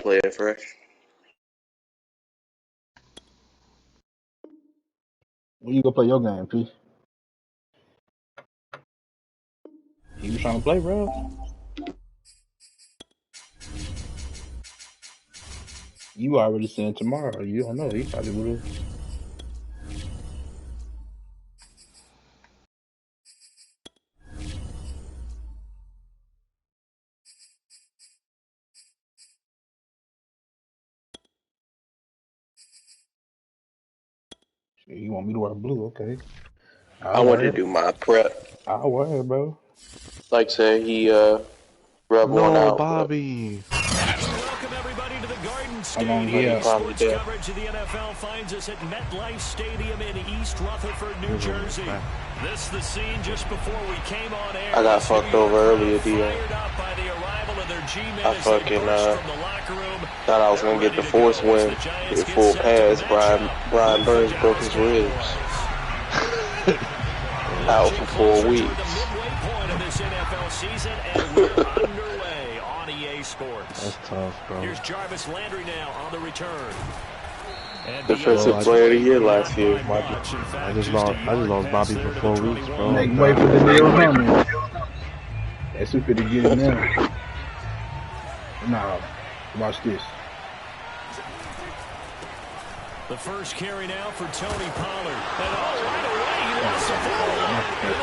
play it fresh. When you go play your game, P? He was trying to play, bro. You already saying tomorrow. You don't know. He probably would have. You want me to wear blue? Okay. I want to do my prep. I'll wear it, bro. Like say he rubbed one No, out. Bobby. Welcome everybody to the Garden How long Stadium. he out? Sports coverage of the NFL finds us at MetLife Stadium in East Rutherford, New Jersey. This the scene just before we came on air. I got fucked over earlier, Dio. I fucking thought I was gonna get the force win, get full pass. Brian Burns broke his ribs. Out for 4 weeks. That's tough, bro. Here's Jarvis Landry now on the return. Defensive player of the year last year. I just lost Bobby for 4 weeks, bro. Make way for the Neil Hammond. That's who finna get it now. Nah, watch this. The first carry now for Tony Pollard. And right away, he lost the football.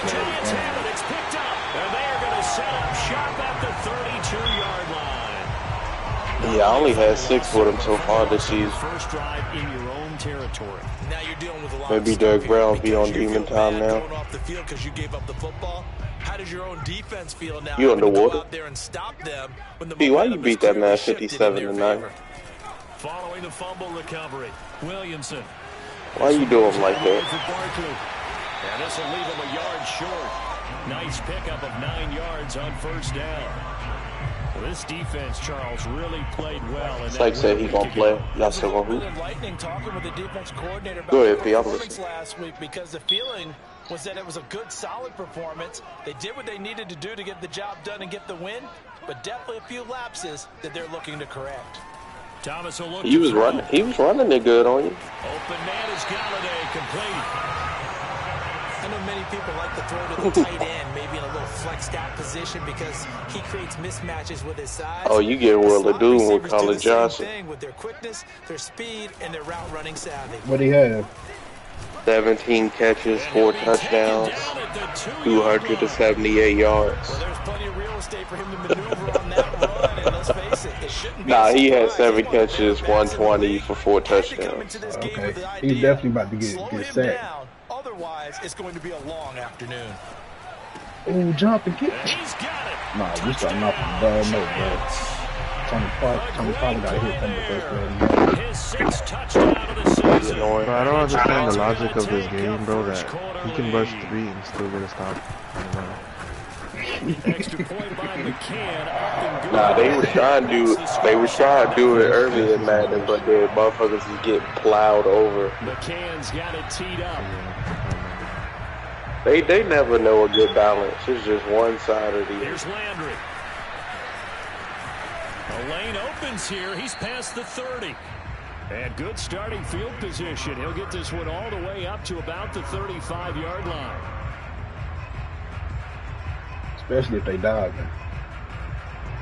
Giants have it. It's picked up. And they are going to set up shop at the 32-yard line. Yeah, I only had 6 with him so far this season. First drive in your own territory. Now you're dealing with a lot Maybe of Derek Brown stuff be on demon time now. going off the field because you gave up the football. How does your own defense feel now? You underwater? Go out there and stop them when the P, why you beat that man shifted in 57-9? Following the fumble recovery, Williamson. Why you do him like that? And this will leave him a yard short. Nice pickup of 9 yards on first down. Well, this defense, Charles, really played well. It's like said he gonna play. Y'all still gonna hoop? Lightning talking with the defense coordinator about Go ahead, the P, I'm performance listening. last week because the feeling was that it was a good, solid performance. They did what they needed to do to get the job done and get the win, but definitely a few lapses that they're looking to correct. Thomas will look He was running it good on you. Open man is Galladay, complete. I know many people like to throw to the tight end, maybe in a little flexed out position because he creates mismatches with his size. Oh, you get World of Doom with Colin Johnson. Thing with their quickness, their speed, and their route running savvy. What do he have? 17 catches, 4 touchdowns, 278 yards. Well, there's plenty of real estate for him to maneuver on that run, and let's face it, it shouldn't be. Nah, he had 7 catches, 120 for 4 touchdowns. Okay, he's definitely about to get sacked. Otherwise, it's going to be a long afternoon. Ooh, jumping kick. He's got it. Nah, we starting off on a bad note, bro. Tony Pollard got hit from the first play. His 6th touchdown of the season. Bro, I don't understand the logic of this game, bro, that he can rush 3 and still get a stop. Extra point by McCann, up and good. Nah, they were trying to do it earlier in Madden, but the motherfuckers just get plowed over. McCann's got it teed up. They never know a good balance. It's just one side or the other. Here's Landry. The lane opens here. He's past the 30. And good starting field position. He'll get this one all the way up to about the 35-yard line. Especially if they dive.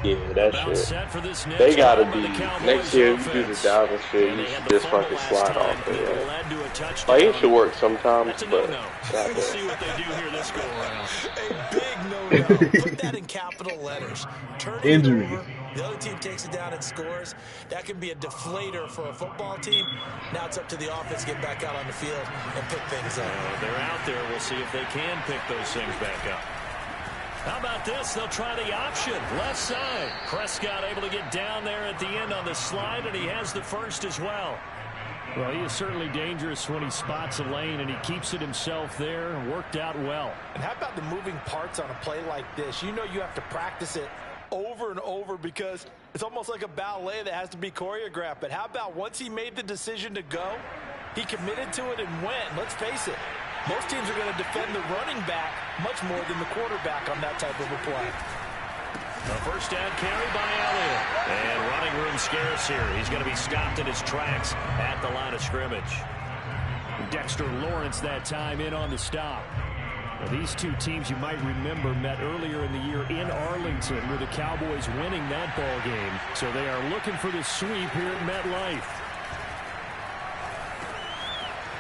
Yeah, that About shit. set for this next They gotta drive on be the Cowboys next year. If you do the offense. diving shit, And you they had should the just fumble fucking last slide time, off but of it that. led to a touchdown. Like it should work sometimes, That's a but no-no. goddamn. We'll see what they do here this go around. A big no-no. Put that in capital letters. Turn Injury. it over. The other team takes it down and scores. That can be a deflator for a football team. Now it's up to the offense to get back out on the field and pick things up. They're out there. We'll see if they can pick those things back up. How about this? They'll try the option. Left side. Prescott able to get down there at the end on the slide, and he has the first as well. Well, he is certainly dangerous when he spots a lane, and he keeps it himself there and worked out well. And how about the moving parts on a play like this? You know you have to practice it over and over because it's almost like a ballet that has to be choreographed. But how about once he made the decision to go, he committed to it and went. Let's face it, most teams are going to defend the running back much more than the quarterback on that type of a play. A first down carry by Elliott. And running room scarce here. He's going to be stopped in his tracks at the line of scrimmage. Dexter Lawrence that time in on the stop. Well, these two teams you might remember met earlier in the year in Arlington with the Cowboys winning that ball game. So they are looking for the sweep here at MetLife.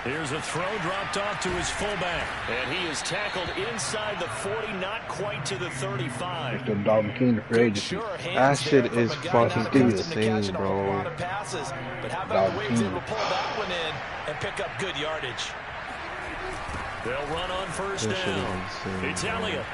Here's a throw dropped off to his fullback. And he is tackled inside the 40, not quite to the 35. The Dalton King for agency. That shit is fucking insane, bro. But how about the Waves able to pull that one in and pick up good yardage? They'll run on first down. It's Elliott.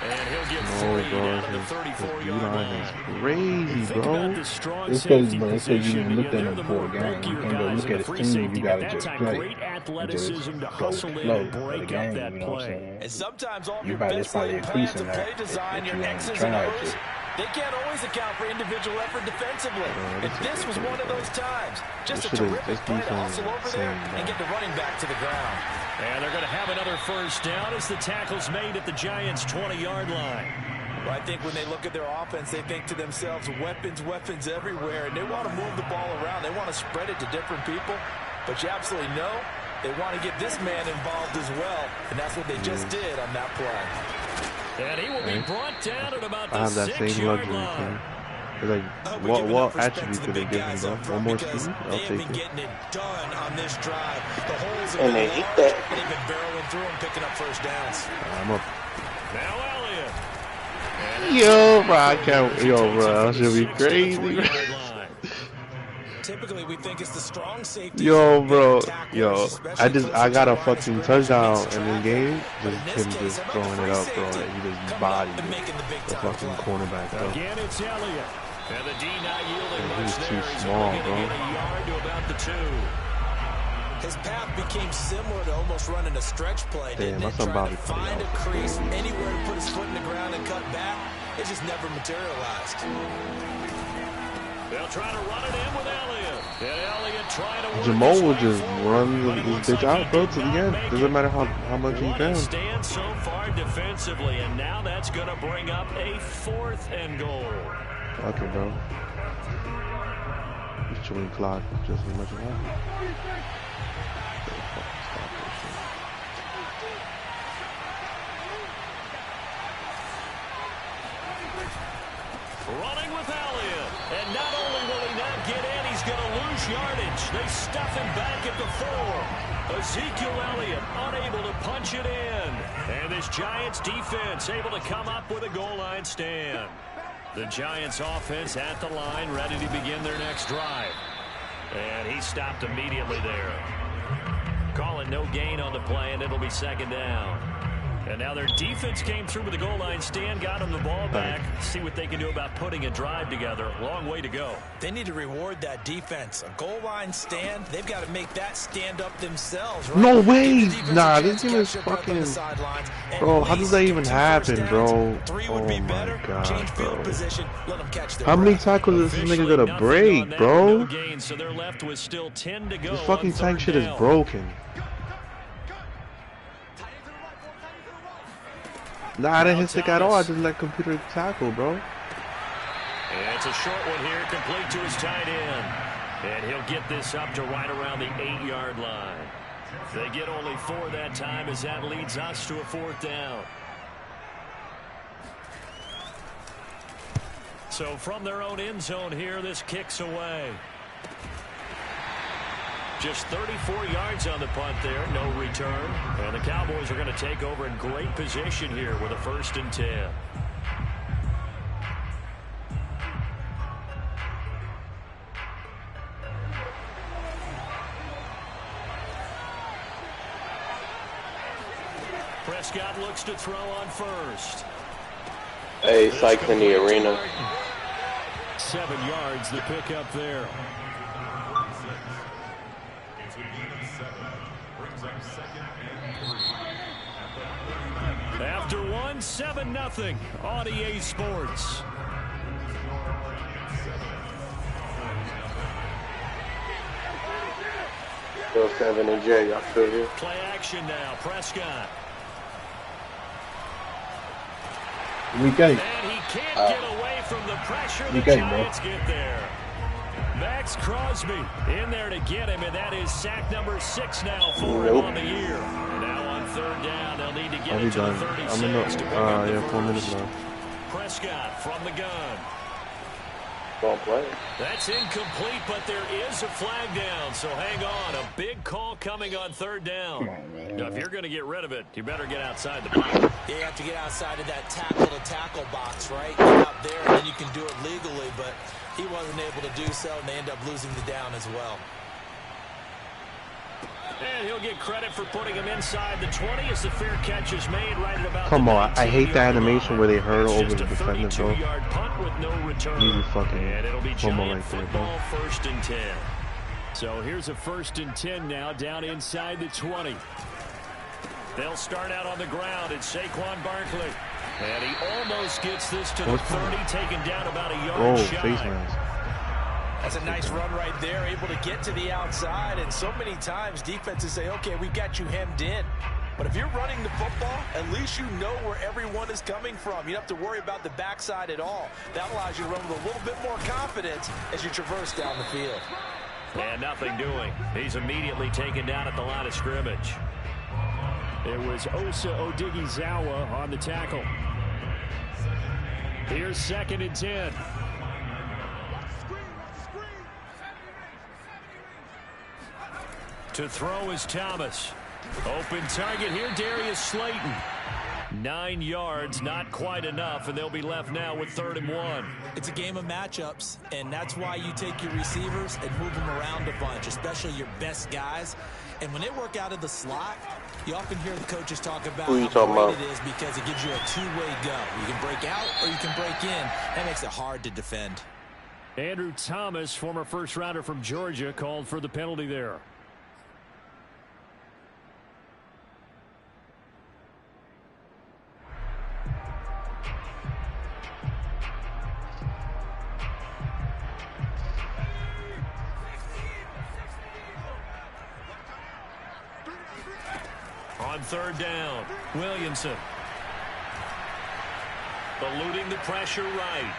And he'll get 3 down to the 34-yard line. Crazy, bro. It's because, bro, it's because you didn't look at him before a game. You can't go look at his team. You got to just play. Athleticism to hustle in and break up that play. And sometimes all you your probably best laid plans increasing of play that design, if your you X's and tried O's, to. they can't always account for individual effort defensively. And this was one of those times. Just a terrific play to hustle over there and get the running back to the ground. And they're going to have another first down as the tackle's made at the Giants' 20-yard line. Well, I think when they look at their offense, they think to themselves, weapons, weapons everywhere, and they want to move the ball around. They want to spread it to different people, but you absolutely know they want to get this man involved as well, and that's what they just did on that play. And he will be brought down at about the 6-yard line. I have that same luxury. Like, what attribute could they give him, though? One more speed? I'll take it. Getting it done on this drive. The holes have And they been hit large, that. and they've been barreling through them, picking up first downs. I'm up. Now Elliott. Yo, bro, I can't. Yo, bro, that should be crazy, bro. Typically, we think it's the strong safety. Yo, bro, yo, I got a fucking touchdown in the game. Just him just throwing it up, bro. He just bodied the fucking cornerback, bro. Again, it's Elliott. And the D not yielding much He's too there. small, He's bro. only getting a yard to about the 2. His path became similar to almost running a stretch play, didn't Damn, it? that's Trying to about find a crease, anywhere to put his foot in the ground and cut back. It just never materialized. They'll try to run it in with Elliott. And Elliott trying to work Jamal his will way just forward, run but it this looks bitch like out, he bro, did to the not end. make Doesn't it. matter how much he One can. stand so far defensively, and now that's going to bring up a 4th and goal. Okay, bro. He's chewing clock just as much as I am. Running with Elliott. And not only will he not get in, he's going to lose yardage. They stuff him back at the 4. Ezekiel Elliott unable to punch it in. And this Giants defense able to come up with a goal line stand. The Giants offense at the line, ready to begin their next drive. And he stopped immediately there. Calling no gain on the play, and it'll be 2nd down. And now their defense came through with a goal line stand, got them the ball back. See what they can do about putting a drive together. Long way to go. They need to reward that defense. A goal line stand, they've got to make that stand up themselves, right? No way! The Nah, defensive this game is catch their breath on fucking... the sidelines, and Bro, at how does least that get even 2 happen, first bro? downs. 3 would be Oh better. my God, Change field bro. position, let them catch their How many breath. tackles is this nigga Officially gonna nothing on break, that, bro? no gain, so they're left with still 10 to go. This fucking on tank 3rd shit is down. broken. Nah, I didn't hit stick at all. I just let computer tackle, bro. And it's a short one here, complete to his tight end. And he'll get this up to right around the 8-yard line. They get only 4 that time as that leads us to a 4th down. So from their own end zone here, this kicks away. Just 34 yards on the punt there, no return. And the Cowboys are going to take over in great position here with a 1st and 10. Prescott looks to throw on first. Hey, Sykes in the arena. 7 yards the pick up there. After 1, 7-0 on EA Sports. Still 7 and J, y'all feel here? Play action now, Prescott. Week 8. And he can't get away from the pressure. The Giants get there. Max Crosby in there to get him, and that is sack number 6 now for him on the year. Now on 3rd down, they'll need to get it to the 36 to pick up the 4 minutes left. Prescott from the gun. Don't play. That's incomplete, but there is a flag down, so hang on. A big call coming on 3rd down. Now, if you're going to get rid of it, you better get outside the box. Yeah, you have to get outside of that tackle-to-tackle box, right? Get out there, and then you can do it legally, but he wasn't able to do so, and they end up losing the down as well. And he'll get credit for putting him inside the 20 as the fair catch is made right at about Come on, I hate the animation where they hurl over the defender, bro. Punt with no return. Easy fucking and it'll be Giant like that, football, 1st and 10. So here's a 1st and 10 now, down inside the 20. They'll start out on the ground. It's Saquon Barkley. And he almost gets this to the 30, taken down about a yard shy. Face mask. That's a nice run right there, able to get to the outside. And so many times defenses say, okay, we've got you hemmed in. But if you're running the football, at least you know where everyone is coming from. You don't have to worry about the backside at all. That allows you to run with a little bit more confidence as you traverse down the field. And nothing doing. He's immediately taken down at the line of scrimmage. It was Osa Odighizuwa on the tackle. Here's 2nd and 10. To throw is Thomas. Open target here, Darius Slayton. 9 yards, not quite enough, and they'll be left now with 3rd and 1. It's a game of matchups, and that's why you take your receivers and move them around a bunch, especially your best guys. And when they work out of the slot, you often hear the coaches talk about how great it is because it gives you a two-way go. You can break out or you can break in. That makes it hard to defend. Andrew Thomas, former first-rounder from Georgia, called for the penalty there. On 3rd down, Williamson. Eluding the pressure right.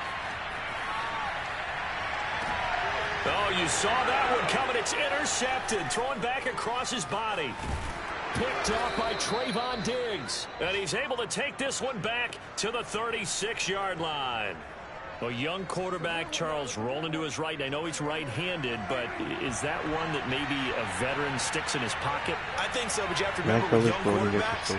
Oh, you saw that one coming. It's intercepted. Thrown back across his body. Picked off by Trayvon Diggs. And he's able to take this one back to the 36-yard line. A young quarterback, Charles, rolling to his right. I know he's right-handed, but is that one that maybe a veteran sticks in his pocket? I think so, but you have to remember with young quarterbacks,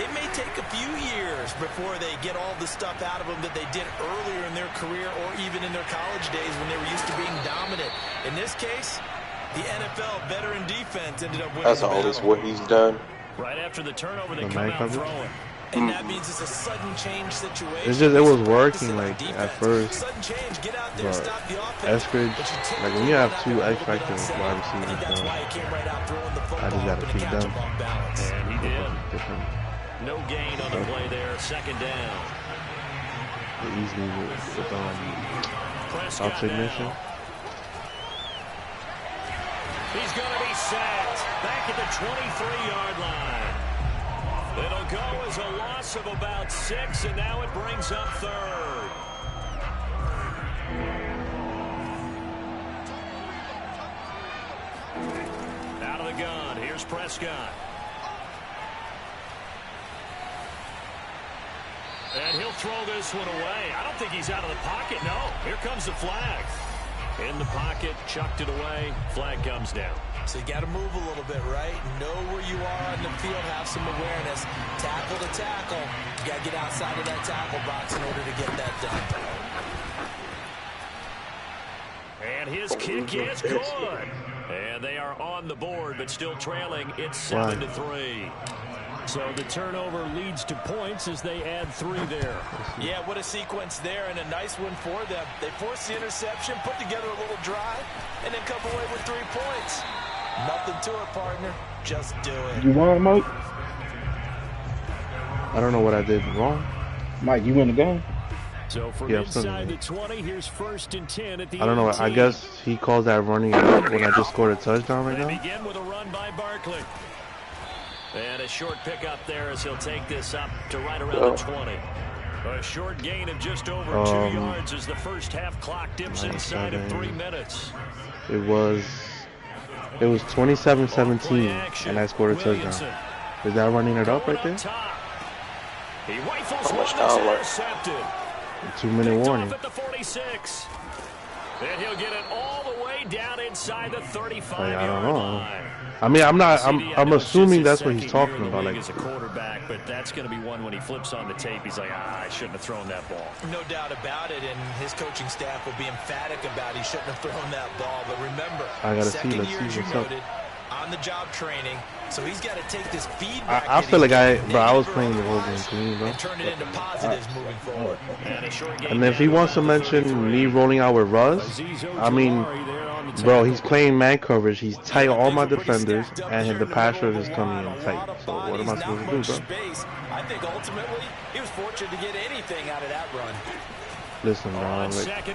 it may take a few years before they get all the stuff out of them that they did earlier in their career or even in their college days when they were used to being dominant. In this case, the NFL veteran defense ended up winning. That's always what he's done. Right after the turnover, they come out throwing. And that means it's a sudden change situation. It's just, it was working like at first. Sudden change, get out there, but stop the offense. Eskridge, like when you have 2 X-Factor wide receivers, I just got to keep them. And he did. No gain on the play there. 2nd down. They easily with outside mission. He's going to be sacked back at the 23-yard line. It'll go as a loss of about 6, and now it brings up 3rd. Out of the gun, here's Prescott. And he'll throw this one away. I don't think he's out of the pocket, no. Here comes the flag. In the pocket, chucked it away, flag comes down. So you got to move a little bit, right? Know where you are on the field, have some awareness. Tackle to tackle. You got to get outside of that tackle box in order to get that done. And his kick is good. And they are on the board, but still trailing. It's 7-3. So the turnover leads to points as they add 3 there. Yeah, what a sequence there, and a nice one for them. They force the interception, put together a little drive, and then come away with 3 points. Nothing to it, partner. Just do it. You won, Mike? I don't know what I did wrong. Mike, you win the game? So from inside the 20, here's 1st and 10 at the I don't know. 18. I guess he calls that running out when I just scored a touchdown right now. They begin with a run by Barkley. And a short pickup there as he'll take this up to right around the 20. A short gain of just over 2 yards as the first half clock dips inside of 3 minutes. It was 27-17, and I scored a touchdown. Is that running it up right there? He rifles one that's intercepted. 2-minute warning. At the 46. And he'll get it all the way down inside the 35-yard I don't know. line. I mean, I'm assuming that's what he's talking about. Like as a quarterback, but that's going to be one when he flips on the tape. He's like, I shouldn't have thrown that ball. No doubt about it, and his coaching staff will be emphatic about he shouldn't have thrown that ball. But remember, I gotta second see. Let's year, see as you what's up. noted, on the job training, so he's got to take this feedback. I feel like I was playing the whole game clean, bro. And turn it into positives moving forward. And if he wants to mention me rolling out with Russ, I mean, bro, he's playing man coverage. He's tight all my defenders, and the pass rush is coming in tight. So what am I supposed to do, bro? I think ultimately he was fortunate to get anything out of that run. Listen, bro, like,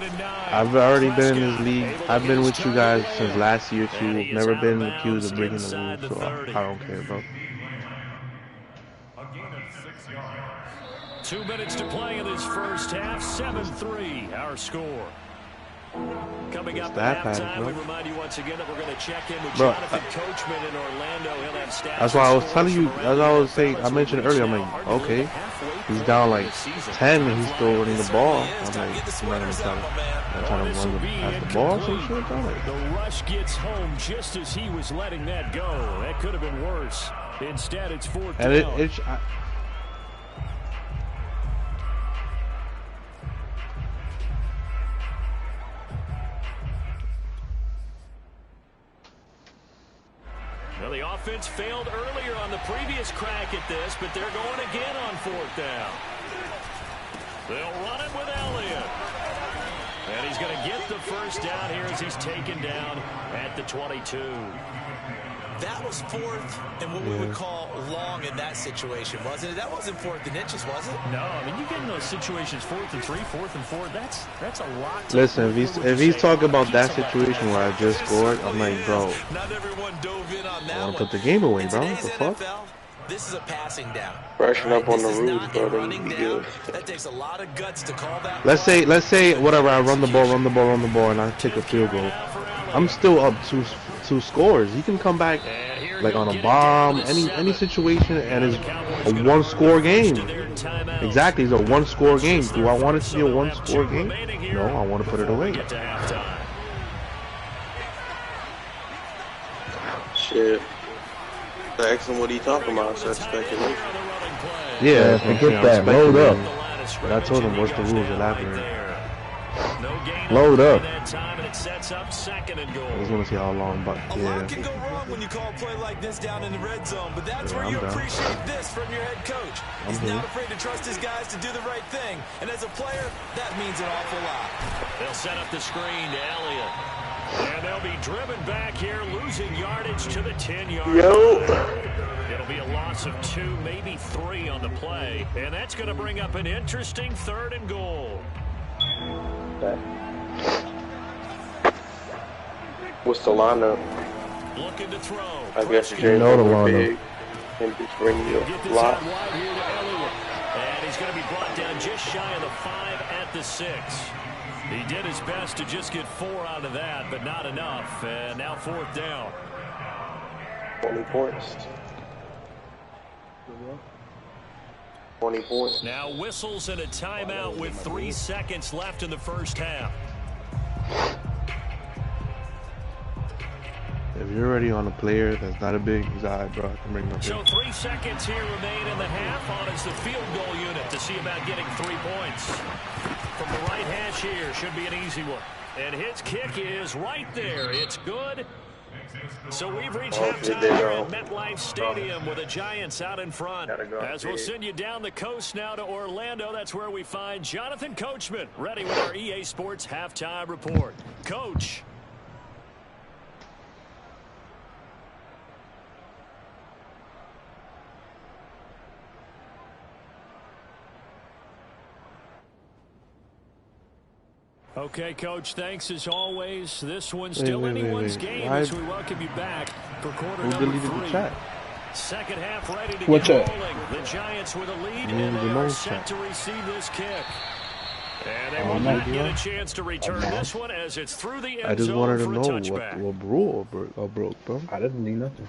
I've already been in this league. I've been with you guys since last year too. Never been accused of breaking the rules, so I don't care, bro. 2 minutes to play in this first half. 7-3, our score. Coming up at halftime, we remind you once again that we're going to check in with Jonathan Coachman in Orlando. He'll have stats. That's why I was telling you, as I was saying, I mentioned earlier, I'm like, okay, he's down like 10 and he's still running the ball. I'm like, I'm not going to try to run past the ball, some shit. The rush gets home just as he was letting that go. That could have been worse. Instead, it's 4th down. And Well, the offense failed earlier on the previous crack at this, but they're going again on 4th down. They'll run it with Elliott. And he's going to get the first down here as he's taken down at the 22. That was 4th and what we would call long in that situation, wasn't it? That wasn't 4th and inches, was it? No, I mean, you get in those situations 4th and 3, 4th and 4. That's a lot. Listen, if he's talking about that situation where I just scored, I'm like, bro, Not everyone dove in on that I want to put the game away, bro. What the fuck? NFL, this is a passing down. Brushing up on the rules, bro. That takes a lot of guts to call that. Let's say whatever, I run the ball, and I take a field goal. I'm still up two scores. He can come back like on a bomb, any situation, and it's a 1-score game. Exactly, it's a 1-score game. Do I want it to be a 1-score game? No, I want to put it away. Shit. Ask him what he talking about, so that's speculation. Yeah, forget that. Load up. But I told him, what's the rules? Elaborate. Load up. I just want to see how long, but A lot can go wrong when you call a play like this down in the red zone, but that's where you appreciate this from your head coach. He's not afraid to trust his guys to do the right thing, and as a player, that means an awful lot. They'll set up the screen to Elliott. And they'll be driven back here, losing yardage to the 10-yard line. It'll be a loss of 2, maybe 3 on the play. And that's going to bring up an interesting 3rd and goal. What's the lineup? Looking to throw. I guess You know the lineup. And just bring you Get this block. out wide here to Elliott. And he's going to be brought down just shy of the 5 at the 6. He did his best to just get 4 out of that, but not enough. And now 4th down. 20 points. 20 points. Now whistles and a timeout with 3 seconds left in the first half. if you're already on a player that's not a big, he's all right, bro. I can bring him up So here. 3 seconds here remain in the half. On is the field goal unit to see about getting 3 points. From the right hash here, should be an easy one. And his kick is right there. It's good. So we've reached halftime here at MetLife Stadium with the Giants out in front. As we'll send you down the coast now to Orlando, that's where we find Jonathan Coachman ready with our EA Sports halftime report. Coach. Okay, Coach, thanks as always. This one's still anyone's game as we welcome you back for quarter number 3. Who deleted the chat? Second half ready to What's get up? rolling. The Giants with a lead and they are set to receive this kick. And they will not get a chance to return this one as it's through the end I just zone wanted to for a know touchback. what rule broke, bro. I didn't need nothing.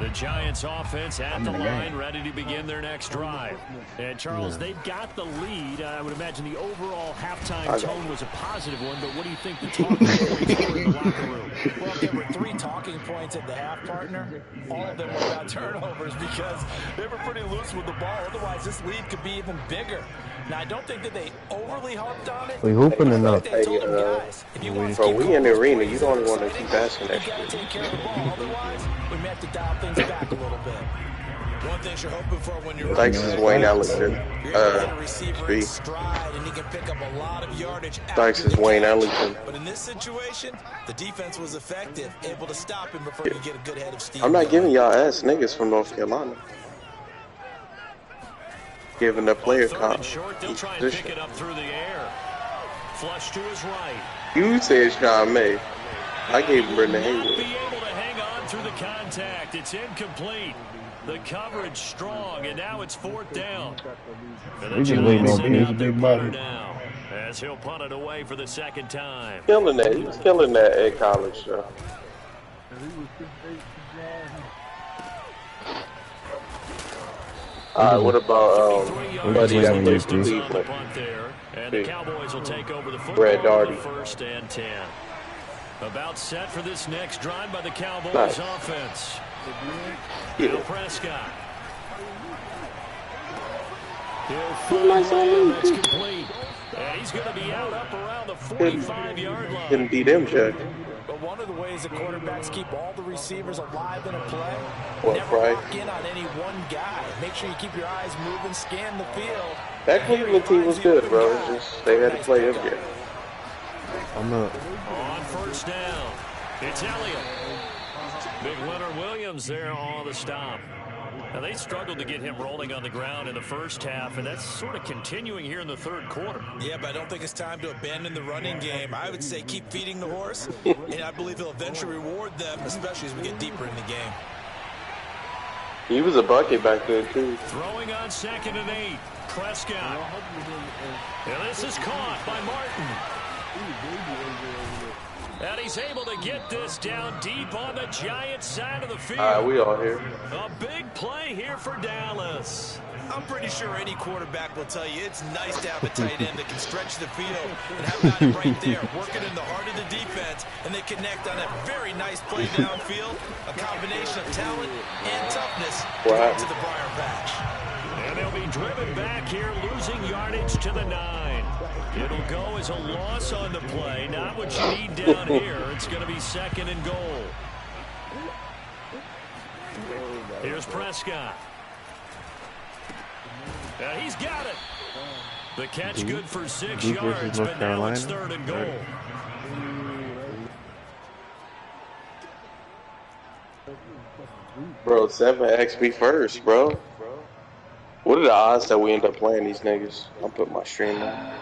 The Giants offense at the line, ready to begin their next drive. And Charles, they've got the lead. I would imagine the overall halftime tone was a positive one, but what do you think the talking points were in the locker room? Well, there were 3 talking points at the half, partner. All of them were about turnovers because they were pretty loose with the ball. Otherwise, this lead could be even bigger. Now, I don't think that they overly harped on it. We hooping enough. Hey, bro, we in the arena. You don't want to keep asking that shit. Take care of the ball. Otherwise, we may have to dial things back a little bit. One thing you're hoping for when you're Thanks is Wayne Ellington. Stride and he can pick up a lot of yardage. Thanks is Wayne Ellington. But in this situation, the defense was effective, able to stop him before he could get a good head of steam. I'm not giving y'all ass niggas from North Carolina. Giving the player comp. They'll try and pick it up through the air. Flush to his right. You said Sean May. I gave him Brendan Haywood. Be able to hang on through the contact. It's incomplete. The coverage strong, and now it's 4th down. We just waiting on Peter's big body now, as he'll punt it away for the 2nd time. Killing that. He was killing that at college, though. What about Cleveland? And the Cowboys will take over the football for 1st and 10. About set for this next drive by the Cowboys offense. Bill Prescott. He'll find that's complete. And he's going to be out up around the 45-yard line. Didn't beat him, Jack. But one of the ways the quarterbacks keep all the receivers alive in a play, never lock in on any one guy. Make sure you keep your eyes moving, scan the field. That Cleveland team was good, bro. It's just they had to play him again. On 1st down, it's Elliott. Big Leonard Williams there on the stop. Now, they struggled to get him rolling on the ground in the first half, and that's sort of continuing here in the 3rd quarter. Yeah, but I don't think it's time to abandon the running game. I would say keep feeding the horse, and I believe he'll eventually reward them, especially as we get deeper in the game. He was a bucket back there, too. Throwing on 2nd and 8. Prescott. And this is caught by Martin. And he's able to get this down deep on the Giants side of the field. All right, we all here. A big play here for Dallas. I'm pretty sure any quarterback will tell you it's nice to have a tight end that can stretch the field. And how about it right there, working in the heart of the defense, and they connect on a very nice play downfield. A combination of talent and toughness to the Briar Patch. And they'll be driven back here, losing yardage to the 9. It'll go as a loss on the play. Not what you need down here. It's going to be 2nd and goal. Here's Prescott. He's got it. The catch good for 6 yards, but now it's 3rd and goal. Bro, 7 XP first, bro. What are the odds that we end up playing these niggas? I'll put my stream on.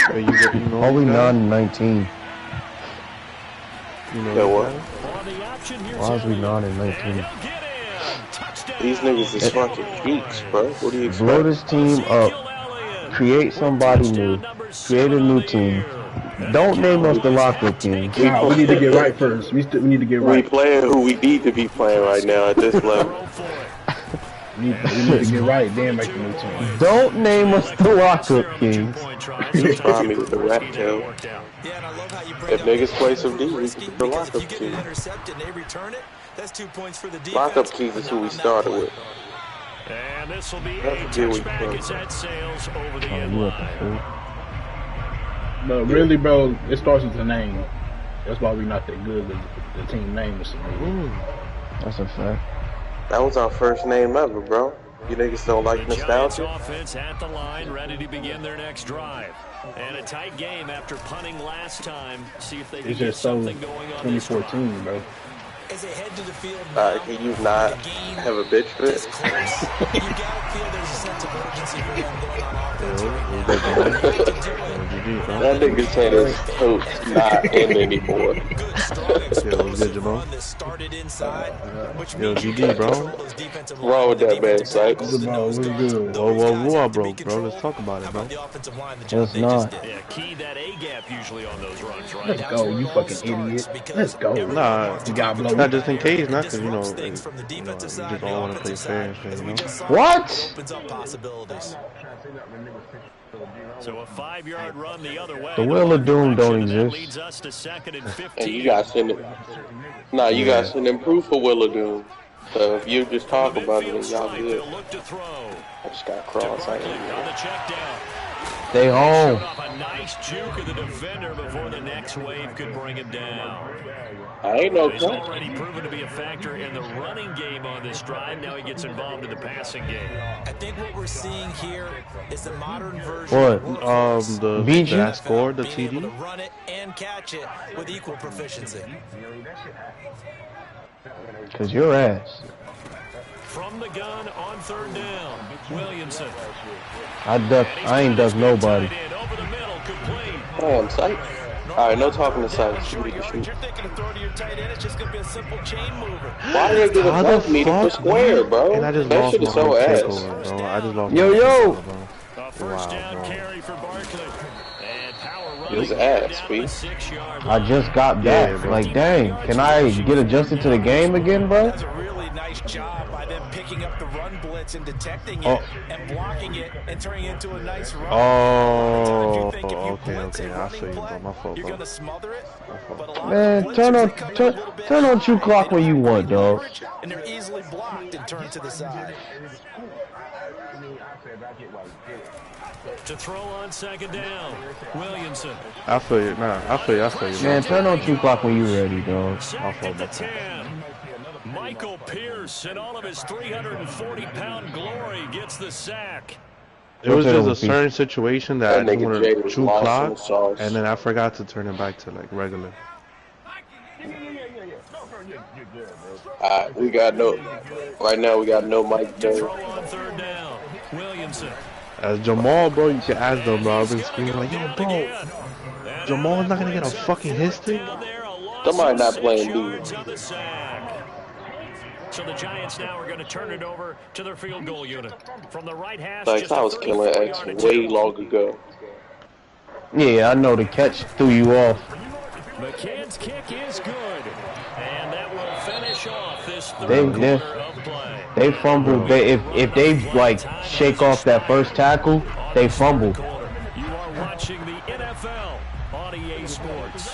Only 9-19. You know what? Why is we 9-19? These niggas is fucking geeks, bro. What do you expect? Blow this team up. Create somebody new. Create a new team. Don't name us the locker team. We need to get right first. We need to get right. We playing who we need to be playing right now at this level. We need to get right, then make a new team. Don't name us the lock-up kings. Try me with the rat tail. If niggas play some D, we can get the lock-up team. Lock-up keys is who we started with. And this will be a touchback as that sails over the end line. But really, bro, it starts with the name. That's why we not that good. The team name is something. That's a fact. That was our first name ever, bro. You niggas don't like nostalgia? Giants offense at the line, ready to begin their next drive. And a tight game after punting last time. See if they can get something going on 2014, bro. As they head to the field, can you not have a bitch fit? You gotta feel there's a sense of urgency for them going on offense. That nigga's head is totes not in anymore. Good, strong what's good, Jamal? Yo, GD, bro. Wrong with that man, Sykes. What's good? Whoa, bro. Let's talk about it, bro. It's not. Yeah, key that A gap usually on those runs, right? Let's go, you fucking idiot. Let's go. Nah, you got blown. Not just in case, not because, you just don't want to play fair and shit, you know? What? So a 5-yard run the other way. The Wheel of Doom don't exist. Leads us to 2nd and 15. And you guys shouldn't. Nah, you guys shouldn't improve for Wheel of Doom. So if you just talk about it, then y'all good. I just got crossed. On the check down. Stay home. A nice juke of the defender before the next wave could bring him down. I ain't no He's already proven to be a factor in the running game on this drive. Now he gets involved in the passing game. I think what we're seeing here is the modern version. What? The BG? that scored the being able TD. to run it and catch it with equal proficiency. Cause your ass. From the gun on 3rd down, Williamson. I ain't ducked nobody. Over the middle, complete. Damn, Sykes. Alright, no talking to Sykes. You're thinking of throwing to your tight end, it's just going to be a simple chain mover. Why did they How get the a meter for fuck, square, bro? And I just That lost shit my is so whole ass. takeover, bro. I just lost Yo, my yo. takeover, bro. A first Wow, down bro. carry for Barkley. And power running His ass, down B. the 6-yard I line. just got back. bro. Like, dang. Can I get adjusted to the game again, bro? That's a really nice job by them picking up the run blitz and detecting it and blocking it and turning it into a nice run. Oh, Sometimes you think if you okay, blitz a I running see you, play, bro. My fault, you're bro. going to smother it. But a lot Man, of turn blitzers, on they come in a little bit turn on 2 high, clock they when don't you have want, the dog. coverage, and they're easily blocked and turned to the side. To throw on 2nd down, Williamson. I feel you. Nah, I feel you. Man, turn on 2 clock when you ready, dog. 2nd and 10. Michael Pierce, in all of his 340-pound glory, gets the sack. It was just a certain situation that I That just nigga wanted Jay to was true lost in clock, the sauce. and then I forgot to turn it back to like regular. We got no. Right now, we got no Mike To Day. throw on 3rd down, Williamson. As Jamal, bro, you should ask them, bro. I've been screaming like, yo, bro, Jamal's not gonna get a fucking history. Somebody not playing yards D. on the sack. So the Giants now are going to turn it over to their field goal unit. From the right hash, Like I was killing X way long ago. Yeah, I know the catch threw you off. McCann's kick is good. And that will finish off this third They quarter of play. They fumbled. If they like shake off that first tackle, they fumble. You are watching the NFL on EA Sports.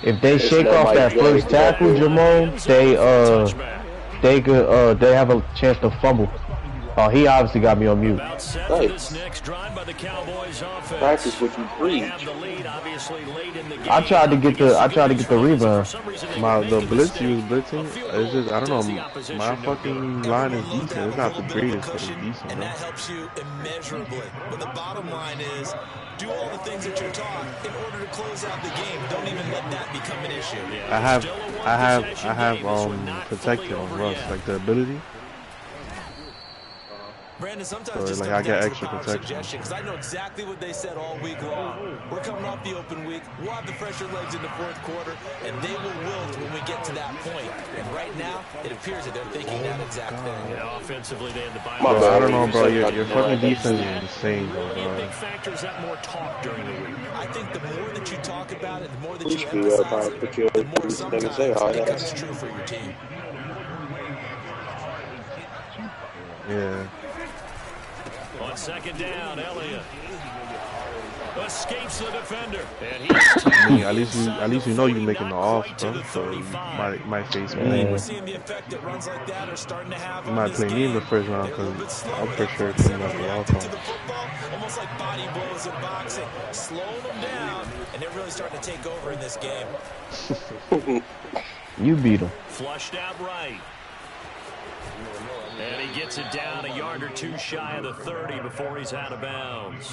If they shake off that first tackle, Jamal, they have a chance to fumble. Oh, he obviously got me on mute. About set for this next drive by the Cowboys offense. Practice what you preach. Have the lead, obviously, late in the game. I tried to get the rebound. The blitz you was blitzing, it's just, I don't know, my fucking line is decent. It's not the greatest, but it's decent, And bro. that helps you immeasurably. But the bottom line is, do all the things that you're taught in order to close out the game. Don't even let that become an issue. I have protected on Russ, like the ability. Brandon, sometimes So, just like, comes I get down to extra the power of protection. suggestion, 'cause I know exactly what they said all week long. We're coming off the open week. We'll have the fresher legs in the 4th quarter, and they will wilt when we get to that point. And right now, it appears that they're thinking that exact thing. Yeah, offensively, they had the bye. My Bro, bad. I don't know, bro. Your No, fucking I defense didn't. is insane, bro. What do you think factors that more talk during the week? I think the more that you talk about it, the more that Please you be emphasize up, it, put your the more things sometimes to say, it becomes true for your team. Yeah. On 2nd down, Elliott escapes the defender. And I mean, at least you know you're making the off, bro. So you might face me. We're seeing the effect that runs like that are starting to have You on might this play me in the game. first round They're a little bit because slower. I'm for sure They're coming out the reacting to offense. the football, almost like body blows in boxing, slowing them down, and they're really starting to take over in this game. You beat him. flushed out right. And he gets it down a yard or two shy of the 30 before he's out of bounds.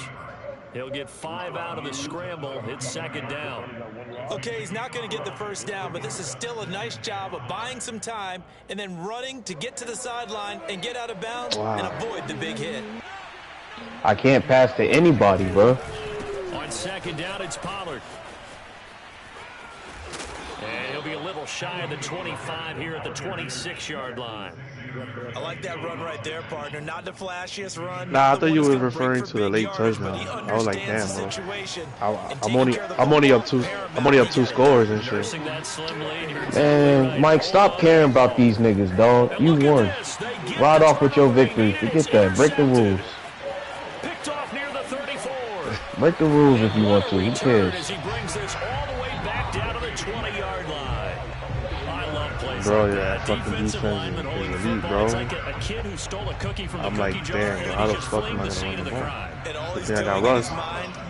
He'll get 5 out of the scramble. It's 2nd down. Okay, he's not going to get the first down, but this is still a nice job of buying some time and then running to get to the sideline and get out of bounds and avoid the big hit. I can't pass to anybody, bro. On 2nd down, it's Pollard. And he'll be a little shy of the 25 here at the 26-yard line. I like that run right there, partner. Not the flashiest run. Nah, I thought you were referring to the late touchdown. I was like, damn, bro. I'm only up two scores and shit. Man, Mike, stop caring about these niggas, dog. You won. Ride off with your victory. Forget that. Break the rules. Break the rules if you want to. Who cares? Bro, yeah, fucking defense is elite, bro. I'm like, damn, bro, how the fuck am I gonna run the ball? I got rushed.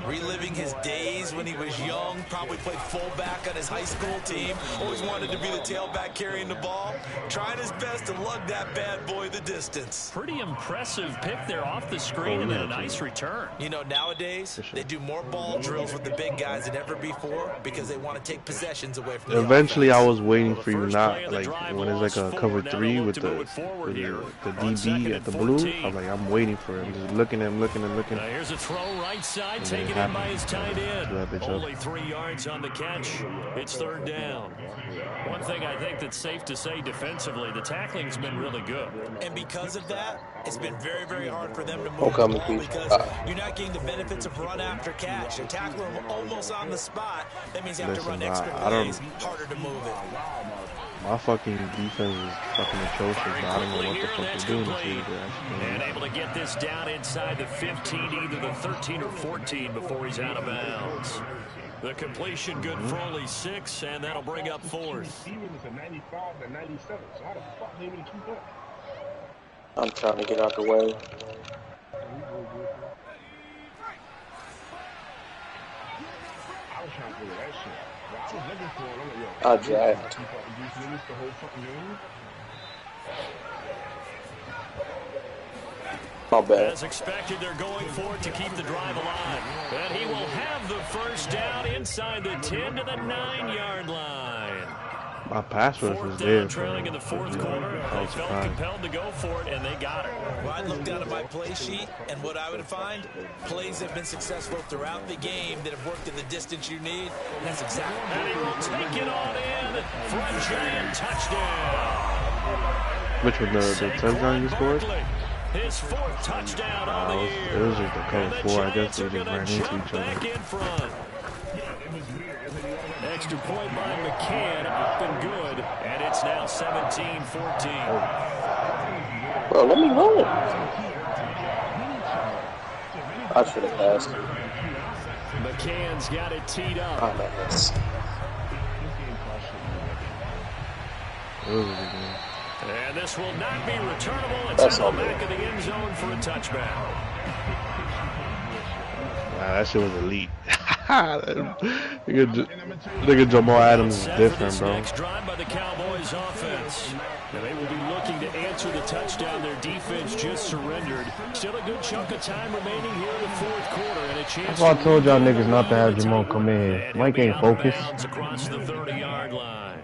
Reliving his days when he was young, probably played fullback on his high school team, always wanted to be the tailback carrying the ball, trying his best to lug that bad boy the distance. Pretty impressive pick there off the screen and then a nice return. You know, nowadays, they do more ball drills with the big guys than ever before because they want to take possessions away from the Eventually, offense. I was waiting for you not, like, when it's like a cover 3 with the DB at the blue, I'm like, I'm waiting for him. Just looking at him. Now here's a throw right side, taken in by his tight end. Only 3 yards on the catch. It's third down. One thing I think that's safe to say defensively, the tackling's been really good. And because of that, it's been very, very hard for them to move the ball because you're not getting the benefits of run after catch. They're tackling them almost on the spot. That means you have to run extra plays, harder to move it. My fucking defense is fucking atrocious, but I don't know what the fuck they're doing this year. And able to get this down inside the 15, either the 13 or 14 before he's out of bounds. The completion good for only 6, and that'll bring up fourth. I'm trying to get out the way. I jacked. My bad. As expected, they're going for it to keep the drive alive. And he will have the first down inside the 10 to the 9-yard line. My pass rush was there. Trailing in the fourth quarter. They felt compelled to go for it, and they got it. Well, I looked down at my play sheet, and what I would find, plays have been successful throughout the game that have worked in the distance you need. And that's exactly what he will take it on in for a giant touchdown. Which one, the touchdown you scored? His 4th touchdown on the year. It was just the cover 4. I guess they just ran into each other. Extra point by McCann, up and good, and it's now 17-14. Bro, let me run. I should have passed. McCann's got it teed up. Oh, nice. And this will not be returnable. It's on the back of the end zone for a touchback. Wow, that shit was elite. Nigga Jamal Adams is different, bro. Next drive by the Cowboys offense. Now they will be looking to answer the touchdown. Their defense just surrendered. Still a good chunk of time remaining here in the fourth quarter, and a chance. That's why I told y'all niggas not to have Jamal come in here. Mike ain't focused. Across the 30-yard line.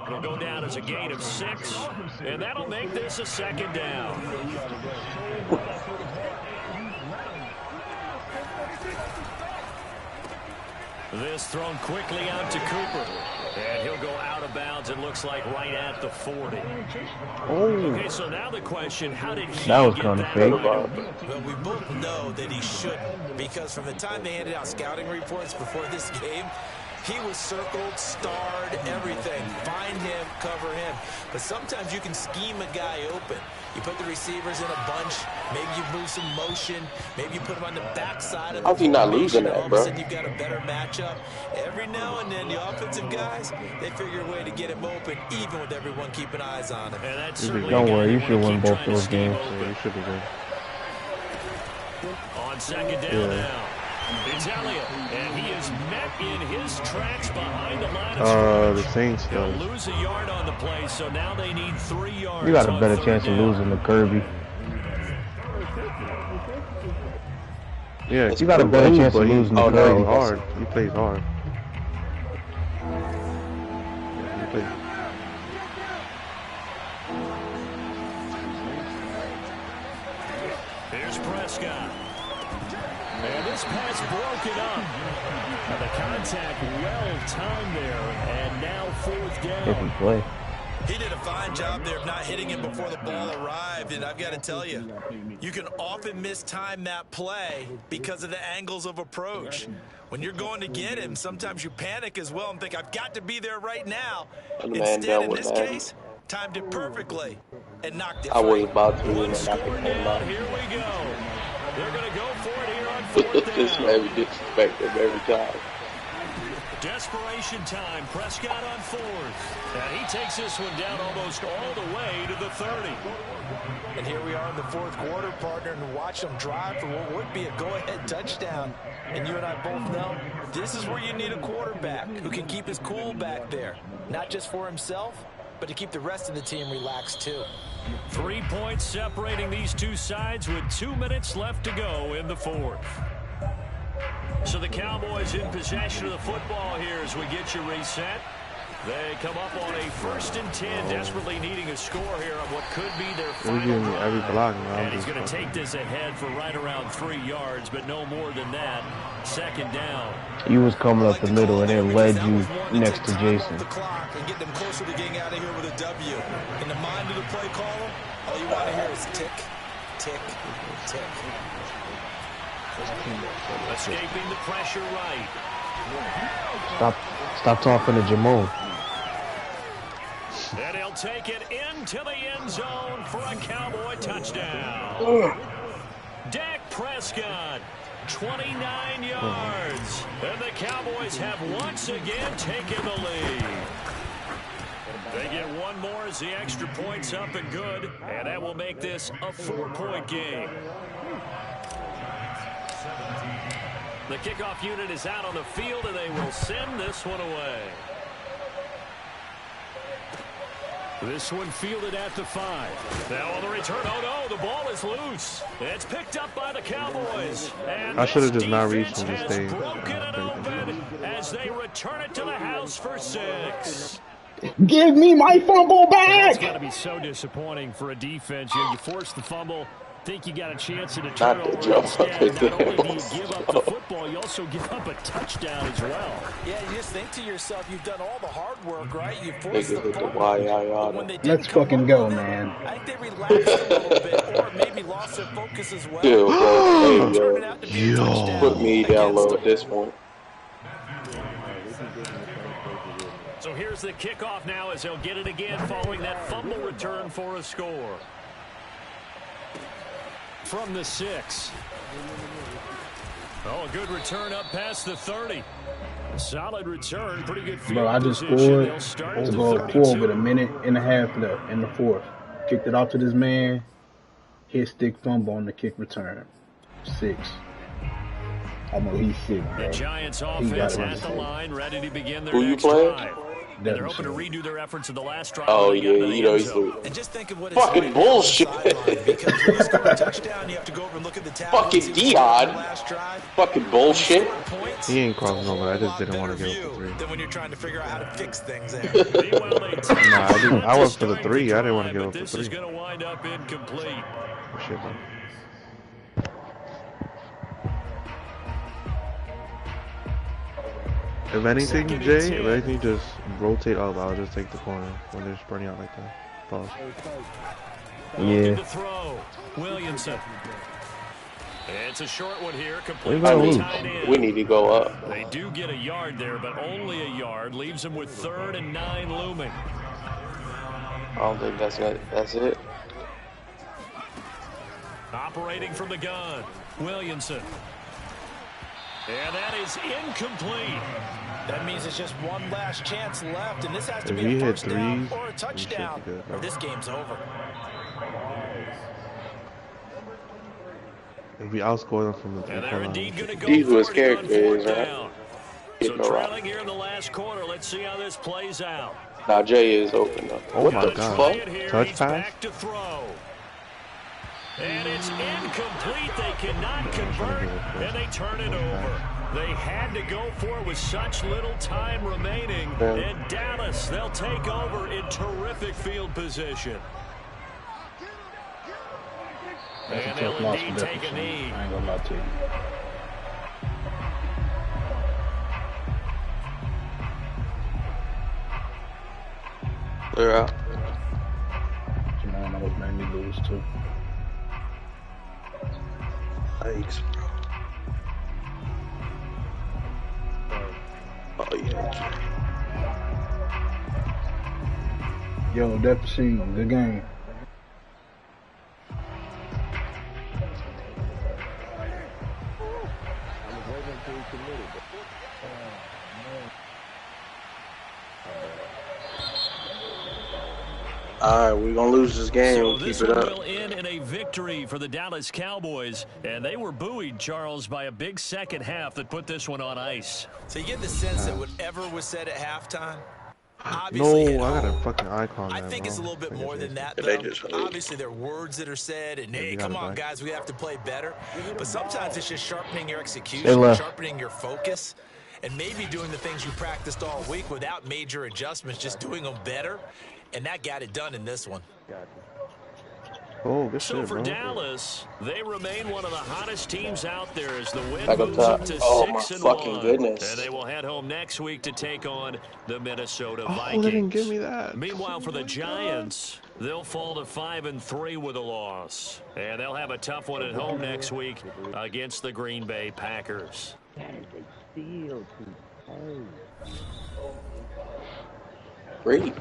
It'll go down as a gain of 6, and that'll make this a second down. This thrown quickly out to Cooper. And he'll go out of bounds, it looks like, right at the 40. Oh. Okay, so now the question, how did he that was get kind of that fake. Well, we both know that he shouldn't, because from the time they handed out scouting reports before this game, he was circled, starred, everything. Find him, cover him. But sometimes you can scheme a guy open. You put the receivers in a bunch. Maybe you move some motion. Maybe you put him on the backside of the How's he not losing that, all bro? of a sudden you've got a better matchup. Every now and then, the offensive guys, they figure a way to get him open, even with everyone keeping eyes on him. And that's Don't worry, you should win both those games. Yeah, you should be good. On second down now. It's Elliott, and he is met in his tracks behind the line of The Saints, They'll lose a yard on the play, so now they need 3 yards. You got a better chance of losing to Kirby. Yeah, you got a better chance of losing to Kirby. Hard. He plays hard. Yeah, he plays. Here's Prescott. And this pass broken up. Now the contact well timed there, and now if he play. He did a fine job there of not hitting him before the ball arrived, and I've got to tell you, you can often mistime that play because of the angles of approach. When you're going to get him, sometimes you panic as well and think, I've got to be there right now. Instead, in this case, timed it perfectly and knocked it free. I was about to, One and score I down. Here we go. They're going to go for it here on fourth down. This man disrespect him every time. Desperation time. Prescott on fourth. And he takes this one down almost all the way to the 30. And here we are in the fourth quarter, partner, and watch them drive for what would be a go-ahead touchdown. And you and I both know this is where you need a quarterback who can keep his cool back there. Not just for himself, but to keep the rest of the team relaxed too. 3 points separating these two sides with 2 minutes left to go in the fourth. So the Cowboys in possession of the football here as we get you reset. They come up on a 1st and 10, desperately needing a score here on what could be their final every block, and he's going to take this ahead for right around 3 yards, but no more than that. 2nd down. You was coming up the middle and then led you next to Jason. The clock and get them closer to getting out of here with a W. In the mind of the play caller, all you want to hear is tick, tick, tick. Escaping the pressure right. Stop talking to Jamon. And he'll take it into the end zone for a Cowboy touchdown. Dak Prescott, 29 yards. And the Cowboys have once again taken the lead. They get one more as the extra point's up and good. And that will make this a 4-point game. The kickoff unit is out on the field, and they will send this one away. This one fielded at the 5. Now on the return, oh no, the ball is loose. It's picked up by the Cowboys. And I should have just not reached him this to defense stay. has broken it open as they return it to the house for 6. Give me my fumble That's back! got to be so disappointing for a defense. You force the fumble, think you got a chance at a turnover. Instead, not only do you give up the football, you also give up a touchdown as well. Yeah, you just think to yourself, you've done all the hard work, right? You forced the Niggas hit the fumble. When they didn't Let's come fucking up go, with it, man. I think they relaxed a little bit, or maybe lost their focus as well. Chill, bro. Hey, Turned it bro. out to be a touchdown Put me down low against at this point. So here's the kickoff now as they'll get it again following that fumble return for a score. From the 6. Oh, a good return up past the 30. Solid return, pretty good field Bro, I just position. scored. They'll start We'll at the go 4 32. with a minute and a half left in the fourth. Kicked it off to this man. Hit stick fumble on the kick return. 6. I know he's sick, bro. The Giants He offense gotta run at the safe. line, ready to begin their Who you next playing? drive. And they're hoping to redo their efforts in the last drive. Oh, when they got yeah, into the you know end he's zone. And just think of what fucking it's like bullshit. on the sideline, because when you score a touchdown, you have to go over and look at the tab. Fucking Dion. Fucking bullshit. He ain't crossing over. I just didn't want to give up the 3. Then when you're trying to figure out how to fix things there. Meanwhile, they take Nah, I didn't. I went for the time 3. I didn't want drive, to give but up the this 3. is going to wind up incomplete. Oh, shit, man. If anything, Jay, if anything, just rotate up. I'll just take the corner when they're spreading out like that. Pause. Looking Yeah. to throw. Williamson. It's a short one here. We Complete gotta to the lose. tight end. We need to go up. They do get a yard there, but only a yard. Leaves them with 3rd and 9 looming. I don't think that's it. Operating from the gun. Williamson. And that is incomplete. That means it's just one last chance left, and this has to If be we a hit first down threes, or a we should touchdown, be good, or bro. this game's over. If we outscore them from the And 3 they're indeed going to go These for was it here on character is, 4th right? down. Hit So no rock. trailing here in the last quarter. Let's see how this plays out. Now Jay is open though. Oh What my the God. Try fuck? it here. Touch He's pass? back to throw. And it's incomplete. They cannot convert, and they turn it over. They had to go for it with such little time remaining. And Dallas, they'll take over in terrific field position. That's And a they'll tough loss for indeed take a Jefferson. knee. I ain't gonna lie to you. They're out. Jamal almost made me lose too. Thanks, bro. Oh, yeah. Yo, Def Machine, good game. All right, we're going to lose this game. So Keep this it one up. will end in a victory for the Dallas Cowboys, and they were buoyed, Charles, by a big second half that put this one on ice. So you get the sense that whatever was said at halftime, No, obviously I at got a home, fucking icon. I there, think bro. it's a little bit more than that, Yeah, though. they just hate. Obviously, there are words that are said, and hey, you got come it on, back. guys, we have to play better. But sometimes it's just sharpening your They execution, left. sharpening your focus, and maybe doing the things you practiced all week without major adjustments, just doing them better. And that got it done in this one. Oh, good So shit, for bro. Dallas, they remain one of the hottest teams out there as the win Back up moves top. up to Oh, my 6-1. fucking goodness. And they will head home next week to take on the Minnesota Oh, Vikings. they didn't give me that. Meanwhile, for Oh the my Giants, they'll fall to 5-3 with a loss. And they'll have a tough one at home next week against the Green Bay Packers. Great.